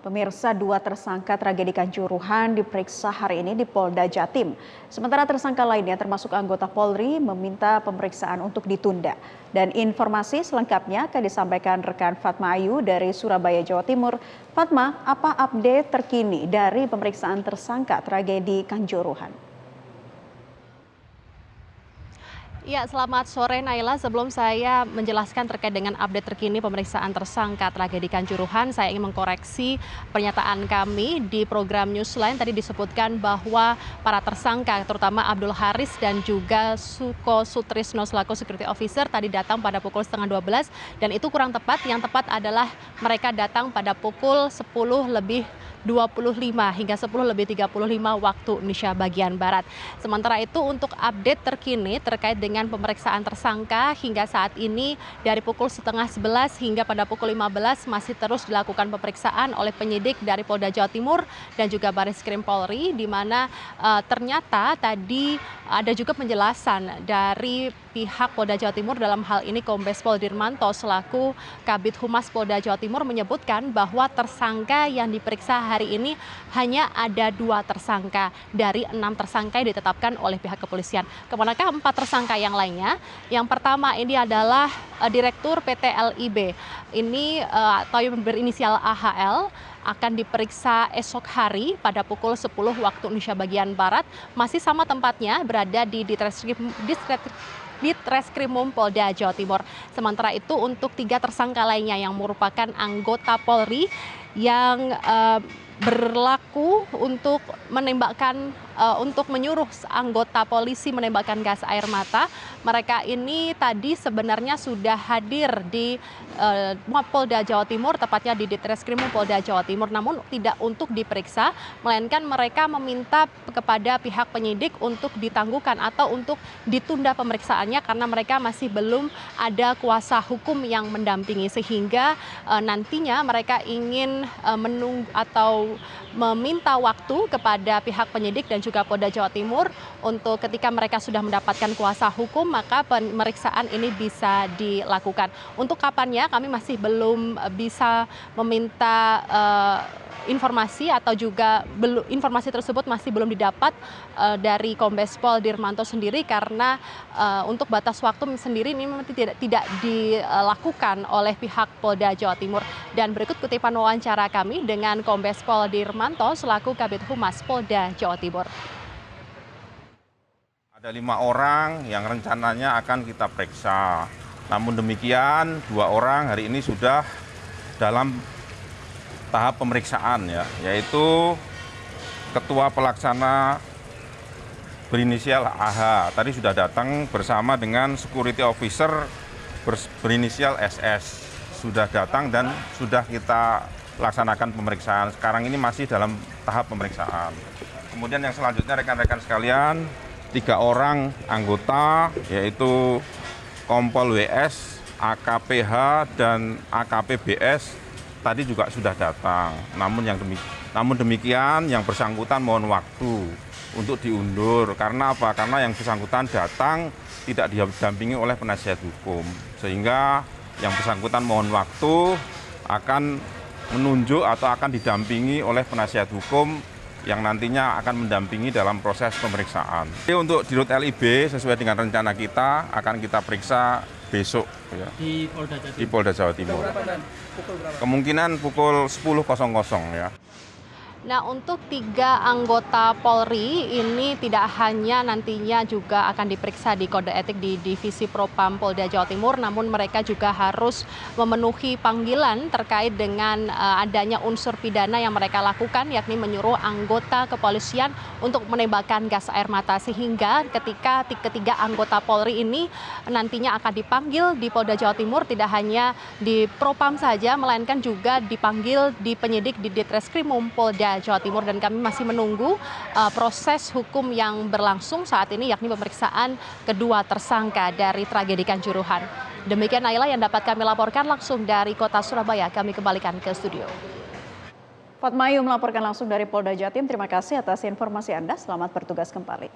Pemirsa, dua tersangka tragedi Kanjuruhan diperiksa hari ini di Polda Jatim. Sementara tersangka lainnya termasuk anggota Polri meminta pemeriksaan untuk ditunda. Dan informasi selengkapnya akan disampaikan rekan Fatma Ayu dari Surabaya, Jawa Timur. Fatma, apa update terkini dari pemeriksaan tersangka tragedi Kanjuruhan? Ya, selamat sore Naila. Sebelum saya menjelaskan terkait dengan update terkini pemeriksaan tersangka tragedi Kanjuruhan, saya ingin mengkoreksi pernyataan kami di program Newsline. Tadi disebutkan bahwa para tersangka, terutama Abdul Haris dan juga Suko Sutrisno selaku security officer, tadi datang pada pukul setengah 12, dan itu kurang tepat. Yang tepat adalah mereka datang pada pukul 10:25 hingga 10:35 waktu Indonesia bagian Barat. Sementara itu untuk update terkini terkait dengan pemeriksaan tersangka hingga saat ini dari pukul setengah 11 hingga pada pukul 15 masih terus dilakukan pemeriksaan oleh penyidik dari Polda Jawa Timur dan juga Barreskrim Polri, di mana ternyata tadi ada juga penjelasan dari pihak Polda Jawa Timur, dalam hal ini Kombes Pol Dirmanto selaku Kabid Humas Polda Jawa Timur menyebutkan bahwa tersangka yang diperiksa hari ini hanya ada 2 tersangka dari 6 tersangka yang ditetapkan oleh pihak kepolisian. Kemanakah 4 tersangka yang lainnya? Yang pertama ini adalah Direktur PT LIB. Ini atau yang berinisial AHL akan diperiksa esok hari pada pukul 10 waktu Indonesia bagian Barat. Masih sama tempatnya, berada di Ditreskrimum Polda Jawa Timur. Sementara itu untuk 3 tersangka lainnya yang merupakan anggota Polri yang berlaku untuk untuk menyuruh anggota polisi menembakkan gas air mata. Mereka ini tadi sebenarnya sudah hadir di Polda Jawa Timur, tepatnya di Ditreskrimum Polda Jawa Timur, namun tidak untuk diperiksa, melainkan mereka meminta kepada pihak penyidik untuk ditangguhkan atau untuk ditunda pemeriksaannya karena mereka masih belum ada kuasa hukum yang mendampingi, sehingga nantinya mereka ingin menunggu atau meminta waktu kepada pihak penyidik dan juga Polda Jawa Timur untuk ketika mereka sudah mendapatkan kuasa hukum maka pemeriksaan ini bisa dilakukan. Untuk kapannya kami masih belum bisa meminta informasi atau juga informasi tersebut masih belum didapat dari Kombes Pol Dirmanto sendiri karena untuk batas waktu sendiri ini memang tidak dilakukan oleh pihak Polda Jawa Timur. Dan berikut kutipan wawancara kami dengan Kombes Pol Dirmanto selaku Kabid Humas Polda Jawa Timur. Ada 5 orang yang rencananya akan kita periksa. Namun demikian 2 orang hari ini sudah dalam tahap pemeriksaan, yaitu Ketua Pelaksana berinisial AH. Tadi sudah datang bersama dengan Security Officer berinisial SS. Sudah datang dan sudah kita laksanakan pemeriksaan. Sekarang ini masih dalam tahap pemeriksaan. Kemudian yang selanjutnya rekan-rekan sekalian, 3 orang anggota yaitu Kompol WS, AKPH, dan AKPBS tadi juga sudah datang. Namun demikian yang bersangkutan mohon waktu untuk diundur. Karena apa? Karena yang bersangkutan datang tidak didampingi oleh penasihat hukum. Sehingga yang bersangkutan mohon waktu akan menunjuk atau akan didampingi oleh penasihat hukum yang nantinya akan mendampingi dalam proses pemeriksaan. Jadi untuk di Rut LIB sesuai dengan rencana kita akan kita periksa besok di Polda Jawa Timur. Kemungkinan pukul 10.00 ya. Nah, untuk 3 anggota Polri ini tidak hanya nantinya juga akan diperiksa di kode etik di Divisi Propam Polda Jawa Timur, namun mereka juga harus memenuhi panggilan terkait dengan adanya unsur pidana yang mereka lakukan, yakni menyuruh anggota kepolisian untuk menembakkan gas air mata, sehingga ketika ketiga anggota Polri ini nantinya akan dipanggil di Polda Jawa Timur, tidak hanya di Propam saja, melainkan juga dipanggil di penyidik di Ditreskrimum Polda Jawa Timur, dan kami masih menunggu proses hukum yang berlangsung saat ini, yakni pemeriksaan kedua tersangka dari tragedi Kanjuruhan. Demikian Naila yang dapat kami laporkan langsung dari kota Surabaya. Kami kembalikan ke studio. Fatma Ayu melaporkan langsung dari Polda Jatim. Terima kasih atas informasi Anda. Selamat bertugas kembali.